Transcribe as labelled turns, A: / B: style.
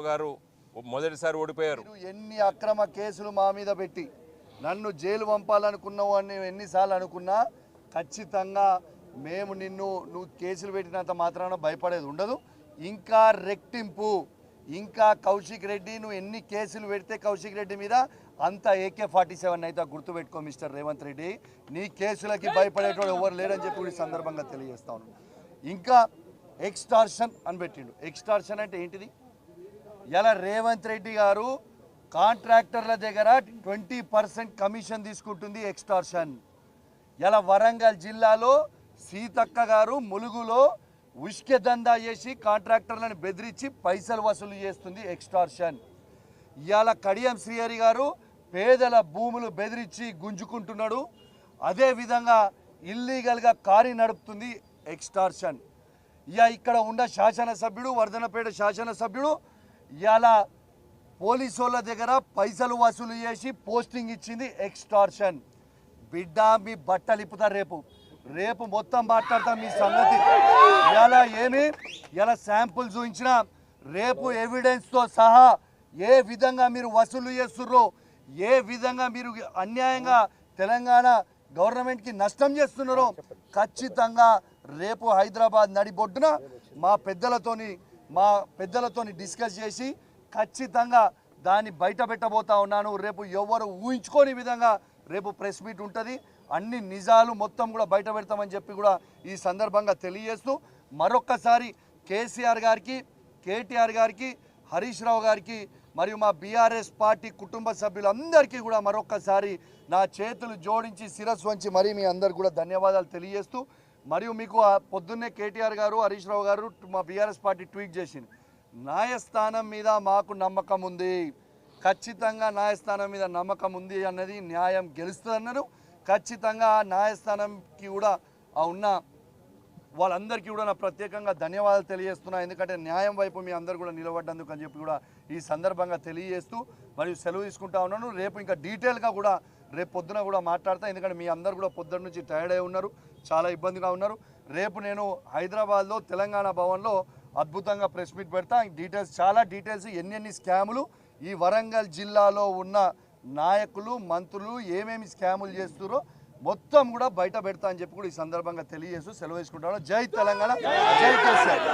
A: గారు మొదటిసారి ఓడిపోయారు.
B: ఎన్ని అక్రమ కేసులు మా మీద పెట్టి నన్ను జైలు పంపాలనుకున్నావు అని ఎన్నిసార్లు అనుకున్నా ఖచ్చితంగా మేము నువ్వు కేసులు పెట్టినంత మాత్రాన భయపడేది ఉండదు. ఇంకా రెట్టింపు, ఇంకా కౌశిక్ రెడ్డి నువ్వు ఎన్ని కేసులు పెడితే కౌశిక్ రెడ్డి మీద అంత AK-47 అయితే గుర్తుపెట్టుకో మిస్టర్ రేవంత్ రెడ్డి. నీ కేసులకి భయపడేటోడు ఎవరు లేరని చెప్పి ఈ సందర్భంగా తెలియజేస్తా ఉన్నాను. ఇంకా ఎక్స్టార్షన్ అని పెట్టిండు. ఎక్స్టార్షన్ అంటే ఏంటిది? ఇలా రేవంత్ రెడ్డి గారు కాంట్రాక్టర్ల దగ్గర 20% కమిషన్ తీసుకుంటుంది ఎక్స్టార్షన్. ఇలా వరంగల్ జిల్లాలో సీతక్క గారు ములుగులో ఉష్కె దందా చేసి కాంట్రాక్టర్లను బెదిరించి పైసలు వసూలు చేస్తుంది ఎక్స్టార్షన్. ఇవాళ కడియం శ్రీహరి గారు పేదల భూములు బెదిరించి గుంజుకుంటున్నాడు. అదేవిధంగా ఇల్లీగల్గా కారీ నడుపుతుంది ఎక్స్టార్షన్. ఇక్కడ ఉన్న శాసనసభ్యుడు వర్ధనపేట శాసనసభ్యుడు ఇవాళ పోలీసు వాళ్ళ దగ్గర పైసలు వసూలు చేసి పోస్టింగ్ ఇచ్చింది ఎక్స్టార్షన్. బిడ్డ మీ బట్టలు ఇప్పుతారు రేపు మొత్తం మాట్లాడతాం మీ సంగతి. ఇలా శాంపుల్ చూపించిన రేపు ఎవిడెన్స్తో సహా ఏ విధంగా మీరు వసూలు చేస్తుర్రో, ఏ విధంగా మీరు అన్యాయంగా తెలంగాణ గవర్నమెంట్కి నష్టం చేస్తున్నారో ఖచ్చితంగా రేపు హైదరాబాద్ నడిబొడ్డున మా పెద్దలతోని డిస్కస్ చేసి ఖచ్చితంగా దాన్ని బయట పెట్టబోతా ఉన్నాను. రేపు ఎవరు ఊహించుకోని విధంగా రేపు ప్రెస్ మీట్ ఉంటుంది. అన్ని నిజాలు మొత్తం కూడా బయట పెడతామని చెప్పి కూడా ఈ సందర్భంగా తెలియజేస్తూ మరొక్కసారి కేసీఆర్ గారికి, కేటీఆర్ గారికి, హరీష్ రావు గారికి మరియు మా బీఆర్ఎస్ పార్టీ కుటుంబ సభ్యులందరికీ కూడా మరొక్కసారి నా చేతులు జోడించి శిరస్సు వంచి మరీ మీ అందరు కూడా ధన్యవాదాలు తెలియజేస్తూ, మరియు మీకు పొద్దున్నే కేటీఆర్ గారు, హరీష్ రావు గారు మా బీఆర్ఎస్ పార్టీ ట్వీట్ చేసింది. న్యాయస్థానం మీద మాకు నమ్మకం ఉంది, ఖచ్చితంగా న్యాయస్థానం మీద నమ్మకం ఉంది అన్నది, న్యాయం గెలుస్తుంది అన్నారు. ఖచ్చితంగా న్యాయస్థానంకి కూడా ఉన్న వాళ్ళందరికీ కూడా నా ప్రత్యేకంగా ధన్యవాదాలు తెలియజేస్తున్నా. ఎందుకంటే న్యాయం వైపు మీ అందరు కూడా నిలబడ్డందుకు అని చెప్పి కూడా ఈ సందర్భంగా తెలియజేస్తూ మరియు సెలవు తీసుకుంటా ఉన్నాను. రేపు ఇంకా డీటెయిల్గా కూడా రేపు పొద్దున కూడా మాట్లాడతా. ఎందుకంటే మీ అందరు కూడా పొద్దున్న నుంచి టైర్డ్ అయి ఉన్నారు, చాలా ఇబ్బందిగా ఉన్నారు. రేపు నేను హైదరాబాద్లో తెలంగాణ భవన్లో అద్భుతంగా ప్రెస్ మీట్ పెడతా. డీటెయిల్స్, చాలా డీటెయిల్స్, ఎన్ని స్కాములు ఈ వరంగల్ జిల్లాలో ఉన్న నాయకులు, మంత్రులు ఏమేమి స్కాములు చేస్తున్నారో మొత్తం కూడా బయట పెడతా అని చెప్పి కూడా ఈ సందర్భంగా తెలియజేస్తూ సెలవు తీసుకుంటాను. జై తెలంగాణ, జై కేసీఆర్.